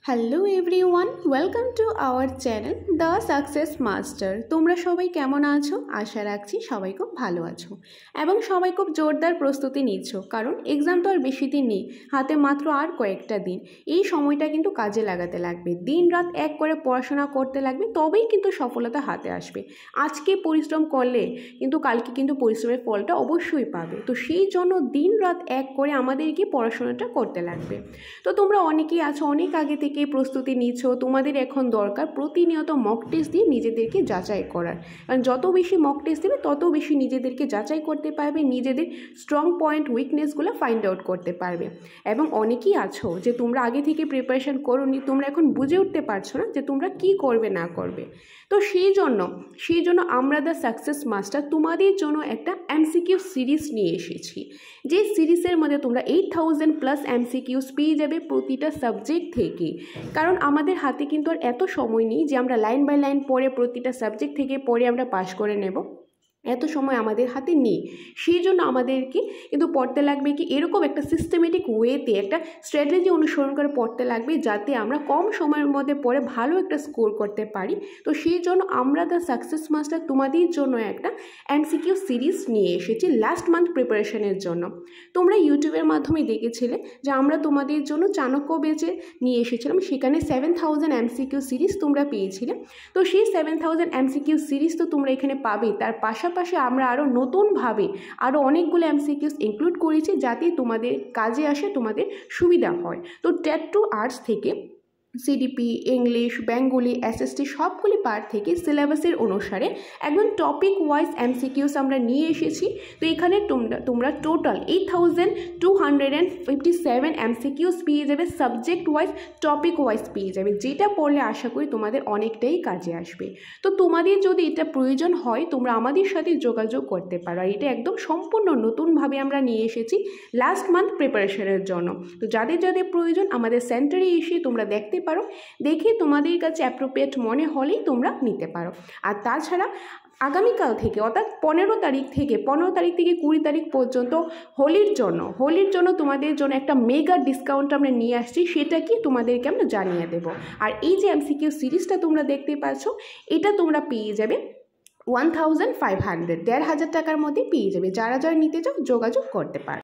Hello everyone, welcome to our channel the success master. তোমরা সবাই কেমন আছো? আশা রাখছি সবাই খুব ভালো আছো এবং সবাই খুব জোরদার প্রস্তুতি নিচ্ছ, কারণ এক্সাম তো আর বেশি দিন নেই, হাতে মাত্র আর কয়েকটা দিন। এই সময়টা কিন্তু কাজে লাগাতে লাগবে, দিন রাত এক করে পড়াশোনা করতে লাগবে, তবেই কিন্তু সফলতা হাতে আসবে। আজকে পরিশ্রম করলে কিন্তু কালকে কিন্তু পরিশ্রমের ফলটা অবশ্যই পাবে। তো সেই জন্য দিন রাত এক করে আমাদেরকে পড়াশোনাটা করতে লাগবে। তো তোমরা অনেকেই আছো, অনেক আগে থেকে প্রস্তুতি নিচ্ছ, তোমাদের এখন দরকার প্রতিনিয়ত মক টেস্ট দিয়ে নিজেদেরকে যাচাই করার। কারণ যত বেশি মক টেস্ট দেবে তত বেশি নিজেদেরকে যাচাই করতে পারবে, নিজেদের স্ট্রং পয়েন্ট উইকনেসগুলো ফাইন্ড আউট করতে পারবে। এবং অনেকেই আছো যে তোমরা আগে থেকে প্রিপারেশন করোনি, তোমরা এখন বুঝে উঠতে পারছো না যে তোমরা কি করবে না করবে। তো সেই জন্য আমরা দ্য সাকসেস মাস্টার তোমাদের জন্য একটা এমসিকিউ সিরিজ নিয়ে এসেছি, যে সিরিজের মধ্যে তোমরা 8000+ এমসিকিউস পেয়ে যাবে প্রতিটা সাবজেক্ট থেকে। কারণ আমাদের হাতে কিন্তু আর এত সময় নেই যে আমরা লাইন বাই লাইন পড়ে প্রতিটা সাবজেক্ট থেকে পড়ে আমরা পাস করে নেব, এত সময় আমাদের হাতে নেই। সেই জন্য আমাদেরকে কিন্তু পড়তে লাগবে কি এরকম একটা সিস্টেমেটিক ওয়েতে, একটা স্ট্র্যাটেজি অনুসরণ করে পড়তে লাগবে, যাতে আমরা কম সময়ের মধ্যে পড়ে ভালো একটা স্কোর করতে পারি। তো সেই জন্য আমরা দ্য সাকসেস মাস্টার তোমাদের জন্য একটা এমসিকিউ সিরিজ নিয়ে এসেছি লাস্ট মান্থ প্রিপারেশনের জন্য। তোমরা ইউটিউবের মাধ্যমে দেখেছিলে যে আমরা তোমাদের জন্য চাণক্য বেচে নিয়ে এসেছিলাম, সেখানে 7000 এমসিকিউ সিরিজ তোমরা পেয়েছিলে। তো সেই 7000 এমসিকিউ সিরিজ তো তোমরা এখানে পাবে, তার পাশাপাশি আমরা আরও নতুনভাবে আরও অনেকগুলো এমসিকিউস ইনক্লুড করেছি, যাতে তোমাদের কাজে আসে, তোমাদের সুবিধা হয়। তো টেট টু আর্টস থেকে সিডিপি, ইংলিশ, বেঙ্গলি, এসএসটি সবগুলি পার্ট থেকে সিলেবাসের অনুসারে একদম টপিক ওয়াইজ এমসিকিউস আমরা নিয়ে এসেছি। তো এখানে তোমরা টোটাল 8257 এমসিকিউস পেয়ে যাবে, সাবজেক্ট ওয়াইজ টপিক ওয়াইজ পেয়ে যাবে, যেটা পড়লে আশা করি তোমাদের অনেকটাই কাজে আসবে। তো তোমাদের যদি এটা প্রয়োজন হয় তোমরা আমাদের সাথে যোগাযোগ করতে পারো। আর এটা একদম সম্পূর্ণ নতুনভাবে আমরা নিয়ে এসেছি লাস্ট মান্থ প্রিপারেশনের জন্য। তো যাদের যাদের প্রয়োজন আমাদের সেন্টারে এসে তোমরা দেখতে পারো, দেখে তোমাদের কাছে অ্যাপ্রোপ্রিয়েট মনে হলেই তোমরা নিতে পারো। আর তাছাড়া আগামীকাল থেকে অর্থাৎ 15 তারিখ থেকে 20 তারিখ পর্যন্ত হোলির জন্য তোমাদের জন্য একটা মেগা ডিসকাউন্ট আমরা নিয়ে আসছি, সেটা কি তোমাদেরকে আমরা জানিয়ে দেব। আর এই যে এমসিকিউ সিরিজটা তোমরা দেখতে পাচ্ছ, এটা তোমরা পেয়ে যাবে 1500, 1500 টাকার মধ্যে পেয়ে যাবে। যারা যারা নিতে চাও যোগাযোগ করতে পারো।